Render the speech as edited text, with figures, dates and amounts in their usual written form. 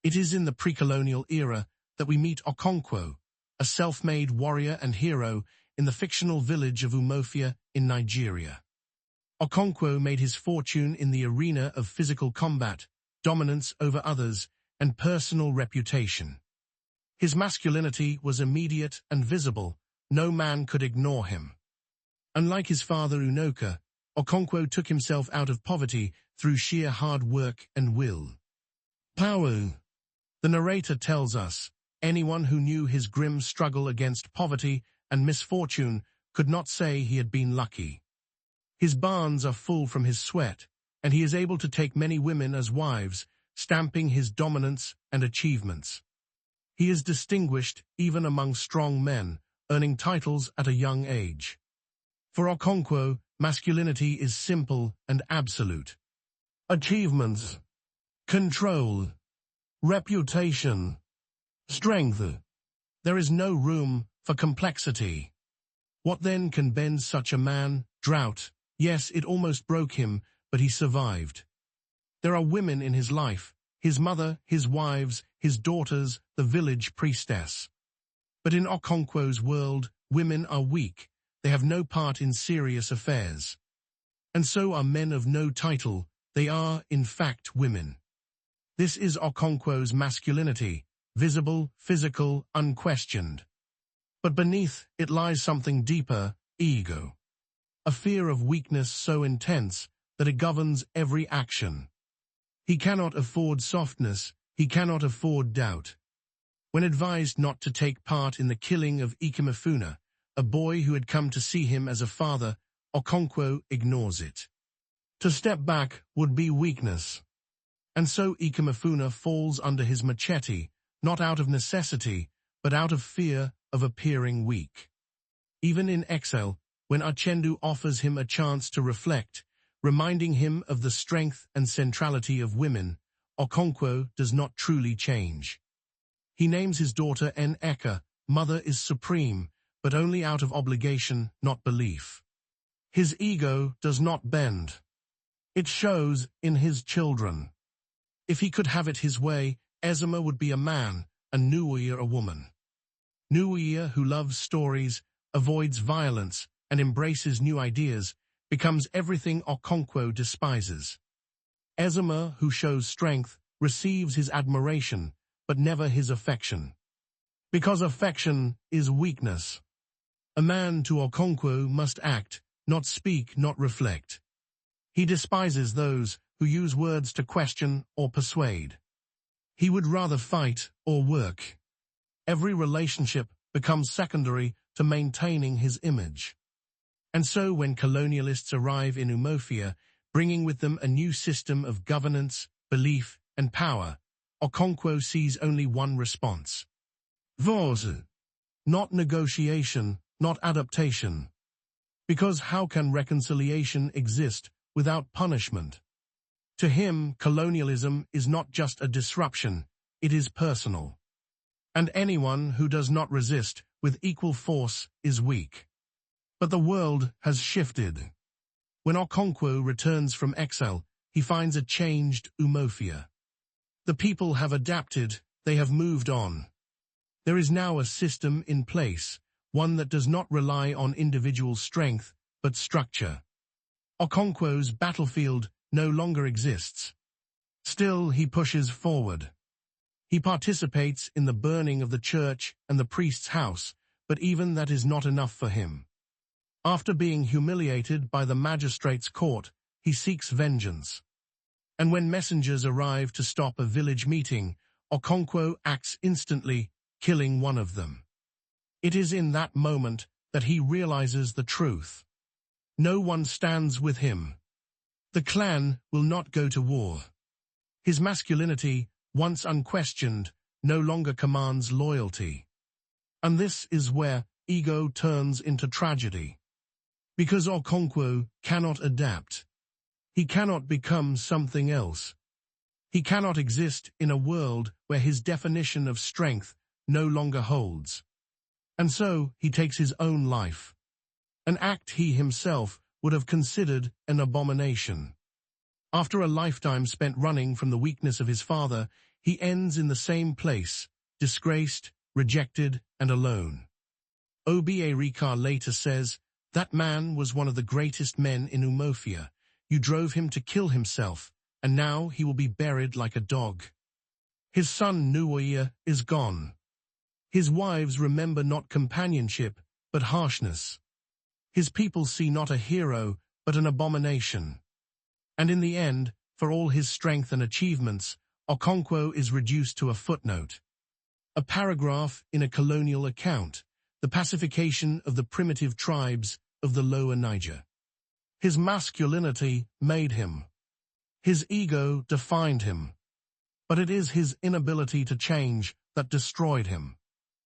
It is in the pre-colonial era that we meet Okonkwo, a self-made warrior and hero in the fictional village of Umuofia in Nigeria. Okonkwo made his fortune in the arena of physical combat, dominance over others, and personal reputation. His masculinity was immediate and visible. No man could ignore him. Unlike his father Unoka, Okonkwo took himself out of poverty through sheer hard work and will. Power. The narrator tells us, anyone who knew his grim struggle against poverty and misfortune could not say he had been lucky. His barns are full from his sweat, and he is able to take many women as wives, stamping his dominance and achievements. He is distinguished even among strong men, earning titles at a young age. For Okonkwo, masculinity is simple and absolute. Achievements, control, reputation, strength. There is no room for complexity. What then can bend such a man? Drought. Yes, it almost broke him, but he survived. There are women in his life, his mother, his wives, his daughters, the village priestess. But in Okonkwo's world, women are weak. They have no part in serious affairs. And so are men of no title. They are, in fact, women. This is Okonkwo's masculinity, visible, physical, unquestioned. But beneath it lies something deeper, ego. A fear of weakness so intense that it governs every action. He cannot afford softness, he cannot afford doubt. When advised not to take part in the killing of Umuofia, a boy who had come to see him as a father, Okonkwo ignores it. To step back would be weakness. And so Umuofia falls under his machete, not out of necessity, but out of fear of appearing weak. Even in exile, when Achebe offers him a chance to reflect, reminding him of the strength and centrality of women, Okonkwo does not truly change. He names his daughter Nneka, mother is supreme, but only out of obligation, not belief. His ego does not bend. It shows in his children. If he could have it his way, Achebe would be a man, and Umuofia a woman. Umuofia, who loves stories, avoids violence, and embraces new ideas, becomes everything Okonkwo despises. Achebe, who shows strength, receives his admiration, but never his affection. Because affection is weakness. A man to Okonkwo must act, not speak, not reflect. He despises those who use words to question or persuade. He would rather fight or work. Every relationship becomes secondary to maintaining his image. And so when colonialists arrive in Umuofia, bringing with them a new system of governance, belief, and power, Okonkwo sees only one response. Force. Not negotiation, not adaptation. Because how can reconciliation exist without punishment? To him, colonialism is not just a disruption, it is personal. And anyone who does not resist with equal force is weak. But the world has shifted. When Okonkwo returns from exile, he finds a changed Umuofia. The people have adapted, they have moved on. There is now a system in place, one that does not rely on individual strength, but structure. Okonkwo's battlefield no longer exists. Still, he pushes forward. He participates in the burning of the church and the priest's house, but even that is not enough for him. After being humiliated by the magistrate's court, he seeks vengeance. And when messengers arrive to stop a village meeting, Okonkwo acts instantly, killing one of them. It is in that moment that he realizes the truth. No one stands with him. The clan will not go to war. His masculinity, once unquestioned, no longer commands loyalty. And this is where ego turns into tragedy. Because Okonkwo cannot adapt. He cannot become something else. He cannot exist in a world where his definition of strength no longer holds. And so he takes his own life. An act he himself would have considered an abomination. After a lifetime spent running from the weakness of his father, He ends in the same place, disgraced, rejected, and alone. Oba later says, "That man was one of the greatest men in Umuofia. You drove him to kill himself, and now he will be buried like a dog." His son Nuoia is gone. His wives remember not companionship, but harshness. His people see not a hero, but an abomination. And in the end, for all his strength and achievements, Okonkwo is reduced to a footnote. A paragraph in a colonial account, the pacification of the primitive tribes of the Lower Niger. His masculinity made him. His ego defined him. But it is his inability to change that destroyed him.